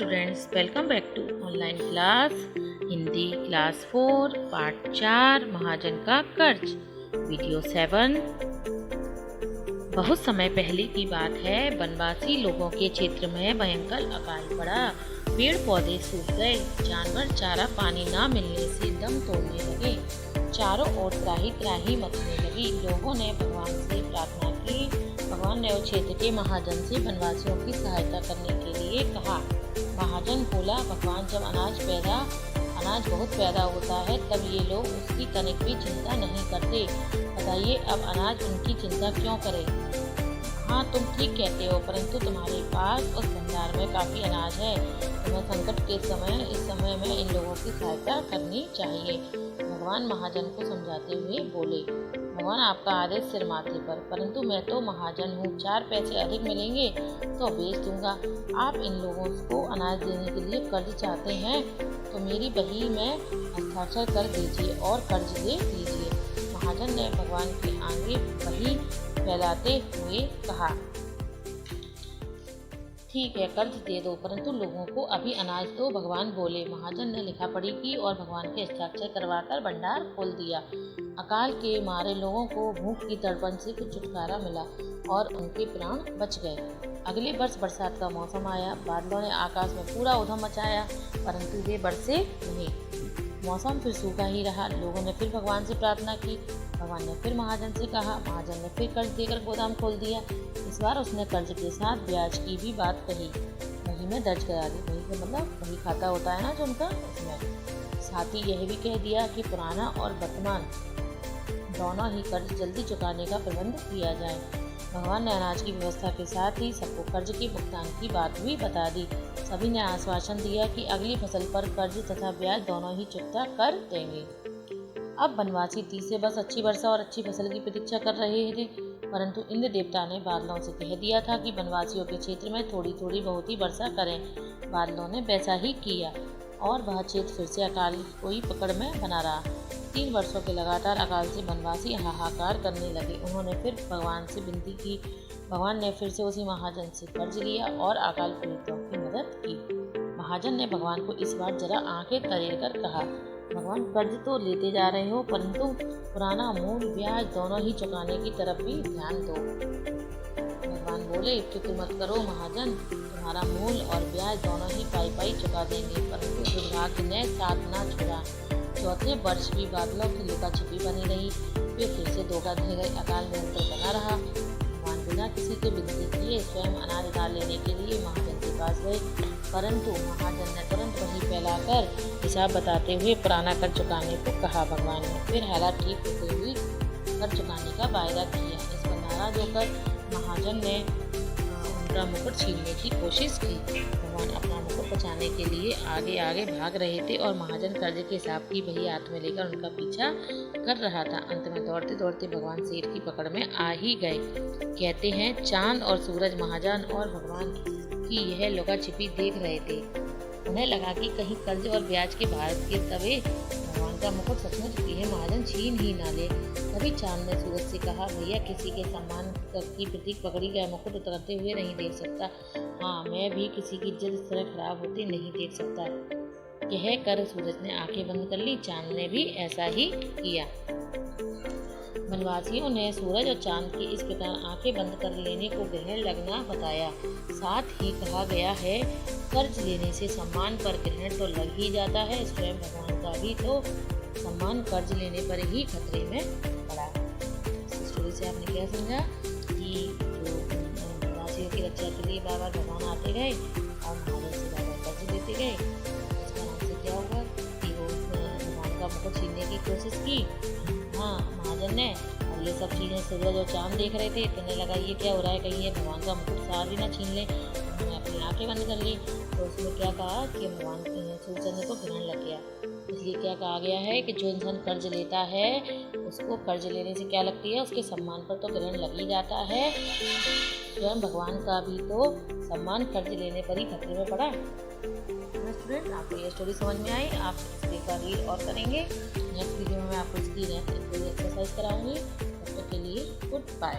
Students, welcome back to online class Hindi class 4 part 4 महाजन का कर्ज वीडियो 7। बहुत समय पहले की बात है। वनवासी लोगों के क्षेत्र में भयंकर अकाल पड़ा। पेड़ पौधे सूख गए, जानवर चारा पानी ना मिलने से दम तोड़ने लगे। चारों ओर त्राही त्राही मचने लगी। लोगों ने भगवान से प्रार्थना की। भगवान ने उस क्षेत्र के महाजन से वनवासियों की सहायता करने के लिए कहा। महाजन बोला, भगवान जब अनाज बहुत पैदा होता है तब ये लोग उसकी तनिक भी चिंता नहीं करते। बताइए अब अनाज उनकी चिंता क्यों करे। हाँ, तुम ठीक कहते हो, परंतु तुम्हारे पास उस भंडार में काफी अनाज है। तुम्हें संकट के इस समय में इन लोगों की सहायता करनी चाहिए। भगवान महाजन को समझाते हुए बोले, भगवान आपका आदेश सिर माथे पर, परंतु मैं तो महाजन हूँ। 4 पैसे अधिक मिलेंगे तो बेच दूंगा। आप इन लोगों को अनाज देने के लिए कर्ज चाहते हैं तो मेरी बही में हस्ताक्षर कर दीजिए और कर्ज दे दीजिए। महाजन ने भगवान के आगे बही फैलाते हुए कहा, ठीक है, कर्ज दे दो, परंतु लोगों को अभी अनाज दो। भगवान बोले। महाजन ने लिखा पढ़ी की और भगवान के हस्ताक्षर करवाकर भंडार खोल दिया। अकाल के मारे लोगों को भूख की तड़पन से कुछ छुटकारा मिला और उनके प्राण बच गए। अगले वर्ष बरसात का मौसम आया। बादलों ने आकाश में पूरा उधम मचाया, परंतु वे बरसे नहीं। मौसम फिर सूखा ही रहा। लोगों ने फिर भगवान से प्रार्थना की। भगवान ने फिर महाजन से कहा। महाजन ने फिर कर्ज देकर गोदाम खोल दिया। इस बार उसने कर्ज के साथ ब्याज की भी बात कही। वही में दर्ज करा दी। वही से मतलब वही खाता होता है ना जो उनका, उसमें साथ ही यह भी कह दिया कि पुराना और वर्तमान दोनों ही कर्ज जल्दी चुकाने का प्रबंध किया जाए। भगवान ने अनाज की व्यवस्था के साथ ही सबको कर्ज के भुगतान की बात भी बता दी। सभी ने आश्वासन दिया कि अगली फसल पर कर्ज तथा ब्याज दोनों ही चुकता कर देंगे। अब वनवासी तीसरे वर्ष अच्छी वर्षा और अच्छी फसल की प्रतीक्षा कर रहे थे, परंतु इंद्र देवता ने बादलों से कह दिया था कि वनवासियों के क्षेत्र में थोड़ी थोड़ी बहुत ही वर्षा करें। बादलों ने वैसा ही किया और वह क्षेत्र फिर से अकाल कोई पकड़ में बना रहा। 3 वर्षों के लगातार अकाल से वनवासी हाहाकार करने लगे। उन्होंने फिर भगवान से विनती की। भगवान ने फिर से उसी महाजन से कर्ज लिया और अकाल पीड़ितों की मदद की। महाजन ने भगवान को इस बार जरा आंखें तरेर कर कहा, भगवान कर्ज तो लेते जा रहे हो, परंतु पुराना मूल ब्याज दोनों ही चुकाने की तरफ भी ध्यान दो। भगवान बोले, फिक्र मत करो महाजन, तुम्हारा मूल और ब्याज दोनों ही पाई चुका देंगे। परंतु दुर्भाग्य ने साथ ना छोड़ा। चौथे वर्ष भी बादलों की लुका छिपी बनी रही। वे फिर से धोखा दे गए। अकाल निरंतर बना रहा। भगवान बिना किसी के विनती किए स्वयं अनाज उतार लेने के लिए महाजन के पास गए, परंतु महाजन ने तुरंत वही फैलाकर हिसाब बताते हुए पुराना कर चुकाने को कहा। भगवान ने फिर हालात ठीक होते हुए कर चुकाने का वायदा किया। इस पर नाराज होकर महाजन ने उनका मुकुट छीनने की कोशिश की। भगवान अपना मुकुट बचाने के लिए आगे आगे भाग रहे थे और महाजन कर्ज के हिसाब की वही हाथ में लेकर उनका पीछा कर रहा था। अंत में दौड़ते दौड़ते भगवान शेर की पकड़ में आ ही गए। कहते हैं, चांद और सूरज महाजन और भगवान की यह लुका छिपी देख रहे थे। उन्हें लगा कि कहीं कर्ज और ब्याज के भार के तवे भगवान का मुकुट सचमुच ये महाजन छीन ही ना ले। तभी चांद ने सूरज से कहा, भैया, किसी के सम्मान की प्रतीक पकड़ी गया मुकुट उतरते हुए नहीं देख सकता। हाँ, मैं भी किसी की इज्जत इस तरह खराब होते नहीं देख सकता। कह कर सूरज ने आंखें बंद कर ली। चांद ने भी ऐसा ही किया। वनवासियों ने सूरज और चांद की इस प्रकार आंखें बंद कर लेने को ग्रहण लगना बताया। साथ ही कहा गया है, कर्ज लेने से सम्मान पर ग्रहण तो लग ही जाता है, स्वयं भगवान का भी तो सम्मान कर्ज लेने पर ही खतरे में पड़ा। इस स्टोरी से आपने क्या समझा कि जो वनवासियों की रक्षा के लिए बार बार भगवान आते गए और महाजन से बार बार कर्ज देते गए। इसका नाम से क्या हुआ कि वो भगवान का मुकुट छीनने की कोशिश की। हाँ, महाजन ने, और ये सब चीज़ें सूरज और चांद देख रहे थे। तो उन्हें लगा ये क्या हो रहा है, कहीं ये भगवान का मुकुट सार भी ना छीन ले। उन्होंने अपनी आंखें बंद कर ली। तो उसमें क्या कहा कि भगवान सूर्यचंद्र को ग्रहण लग गया। इसलिए क्या कहा गया है कि जो इंसान कर्ज लेता है उसको कर्ज लेने से क्या लगती है, उसके सम्मान पर तो ग्रहण लग ही जाता है। स्वयं भगवान का भी तो सम्मान कर्ज लेने पर ही खतरे में पड़ा। स्टूडेंट, आपको ये स्टोरी समझ में आई? आप इसके का रीड और करेंगे। नेक्स्ट वीडियो में मैं आपको इसकी एक्सरसाइज कराऊंगी। तब तक के लिए गुड बाय।